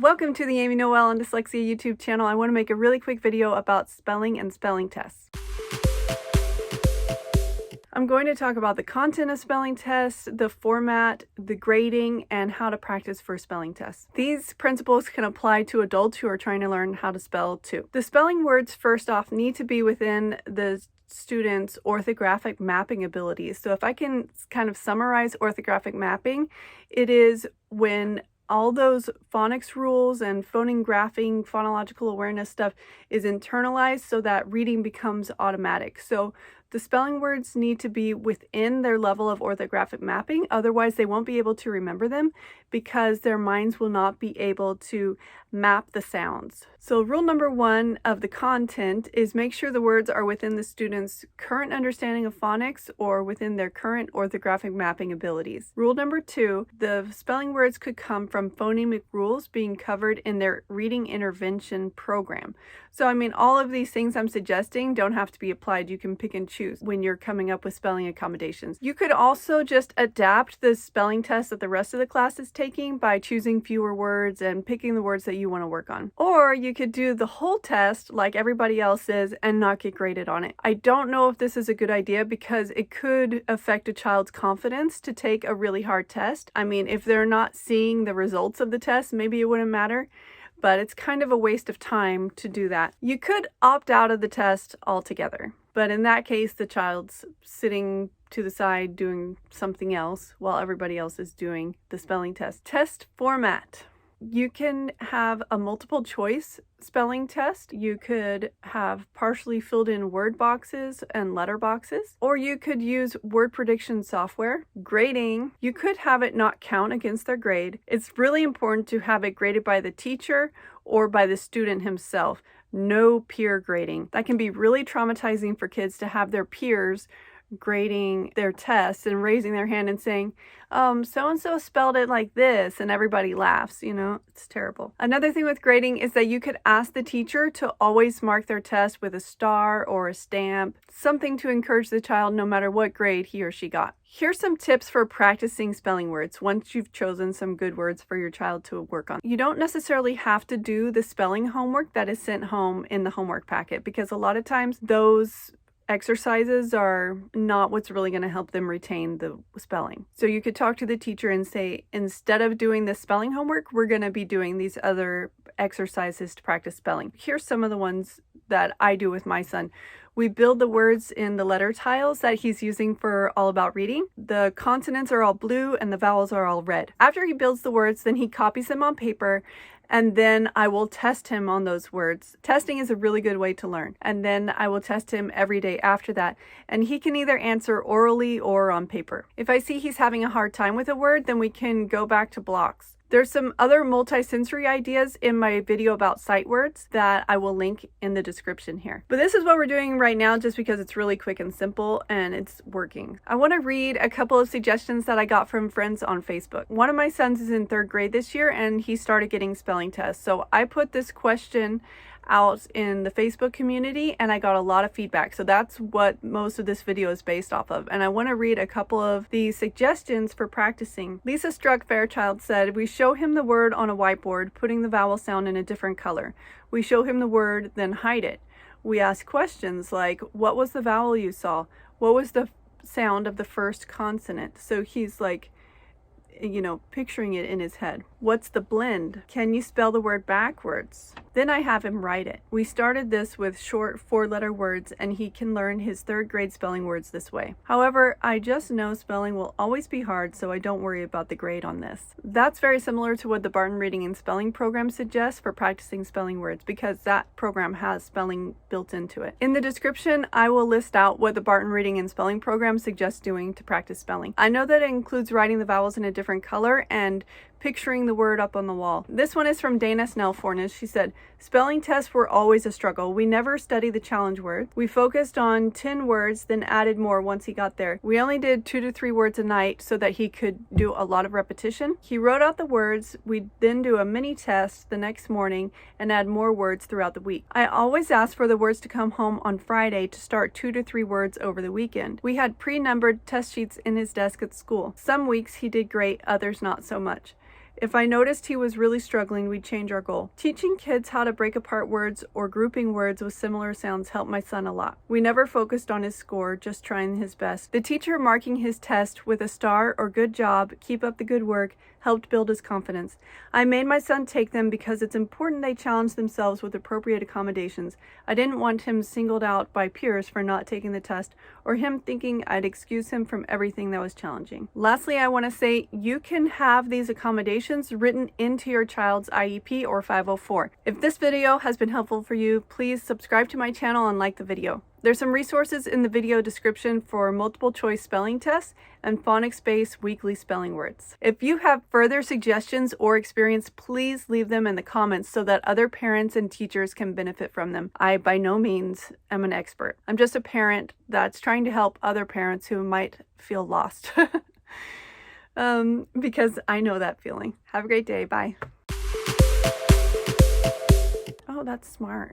Welcome to the Amy Noel on Dyslexia YouTube channel. I want to make a really quick video about spelling and spelling tests. I'm going to talk about the content of spelling tests, the format, the grading, and how to practice for spelling tests. These principles can apply to adults who are trying to learn how to spell too. The spelling words, first off, need to be within the student's orthographic mapping abilities. So if I can kind of summarize orthographic mapping, it is when all those phonics rules and phoneme graphing, phonological awareness stuff is internalized so that reading becomes automatic. So the spelling words need to be within their level of orthographic mapping, otherwise they won't be able to remember them because their minds will not be able to map the sounds. So rule number one of the content is make sure the words are within the student's current understanding of phonics or within their current orthographic mapping abilities. Rule number two, the spelling words could come from phonemic rules being covered in their reading intervention program. So I mean, all of these things I'm suggesting don't have to be applied. You can pick and choose when you're coming up with spelling accommodations. You could also just adapt the spelling test that the rest of the class is taking by choosing fewer words and picking the words that you want to work on. Or you could do the whole test like everybody else is and not get graded on it. I don't know if this is a good idea because it could affect a child's confidence to take a really hard test. I mean, if they're not seeing the results of the test, maybe it wouldn't matter. But it's kind of a waste of time to do that. You could opt out of the test altogether, but in that case, the child's sitting to the side doing something else while everybody else is doing the spelling test. Test format. You can have a multiple choice spelling test. You could have partially filled in word boxes and letter boxes, or you could use word prediction software. Grading, you could have it not count against their grade. It's really important to have it graded by the teacher or by the student himself. No peer grading. That can be really traumatizing for kids to have their peers grading their tests and raising their hand and saying, so-and-so spelled it like this, and everybody laughs, it's terrible. Another thing with grading is that you could ask the teacher to always mark their test with a star or a stamp, something to encourage the child no matter what grade he or she got. Here's some tips for practicing spelling words once you've chosen some good words for your child to work on. You don't necessarily have to do the spelling homework that is sent home in the homework packet because a lot of times those exercises are not what's really going to help them retain the spelling. So you could talk to the teacher and say, instead of doing the spelling homework, we're going to be doing these other exercises to practice spelling. Here's some of the ones that I do with my son. We build the words in the letter tiles that he's using for All About Reading. The consonants are all blue and the vowels are all red. After he builds the words, then he copies them on paper, and then I will test him on those words. Testing is a really good way to learn. And then I will test him every day after that. And he can either answer orally or on paper. If I see he's having a hard time with a word, then we can go back to blocks. There's some other multisensory ideas in my video about sight words that I will link in the description here. But this is what we're doing right now just because it's really quick and simple and it's working. I want to read a couple of suggestions that I got from friends on Facebook. One of my sons is in 3rd grade this year and he started getting spelling tests. So I put this question out in the Facebook community and I got a lot of feedback. So that's what most of this video is based off of. And I want to read a couple of the suggestions for practicing. Lisa Struck Fairchild said, we show him the word on a whiteboard, putting the vowel sound in a different color. We show him the word, then hide it. We ask questions like, what was the vowel you saw? What was the sound of the first consonant? So he's like, picturing it in his head. What's the blend? Can you spell the word backwards? Then I have him write it. We started this with short 4-letter words and he can learn his 3rd grade spelling words this way. However, I just know spelling will always be hard, so I don't worry about the grade on this. That's very similar to what the Barton Reading and Spelling program suggests for practicing spelling words because that program has spelling built into it. In the description, I will list out what the Barton Reading and Spelling program suggests doing to practice spelling. I know that it includes writing the vowels in a different color and picturing the word up on the wall. This one is from Dana Snell Fornes. She said, spelling tests were always a struggle. We never studied the challenge words. We focused on 10 words, then added more once he got there. We only did 2 to 3 words a night so that he could do a lot of repetition. He wrote out the words. We'd then do a mini test the next morning and add more words throughout the week. I always asked for the words to come home on Friday to start 2 to 3 words over the weekend. We had pre-numbered test sheets in his desk at school. Some weeks he did great, others not so much. If I noticed he was really struggling, we'd change our goal. Teaching kids how to break apart words or grouping words with similar sounds helped my son a lot. We never focused on his score, just trying his best. The teacher marking his test with a star or good job, keep up the good work, helped build his confidence. I made my son take them because it's important they challenge themselves with appropriate accommodations. I didn't want him singled out by peers for not taking the test, or him thinking I'd excuse him from everything that was challenging. Lastly, I want to say you can have these accommodations written into your child's IEP or 504. If this video has been helpful for you, please subscribe to my channel and like the video. There's some resources in the video description for multiple choice spelling tests and phonics-based weekly spelling words. If you have further suggestions or experience, please leave them in the comments so that other parents and teachers can benefit from them. I by no means am an expert. I'm just a parent that's trying to help other parents who might feel lost. Because I know that feeling. Have a great day. Bye. Oh, that's smart.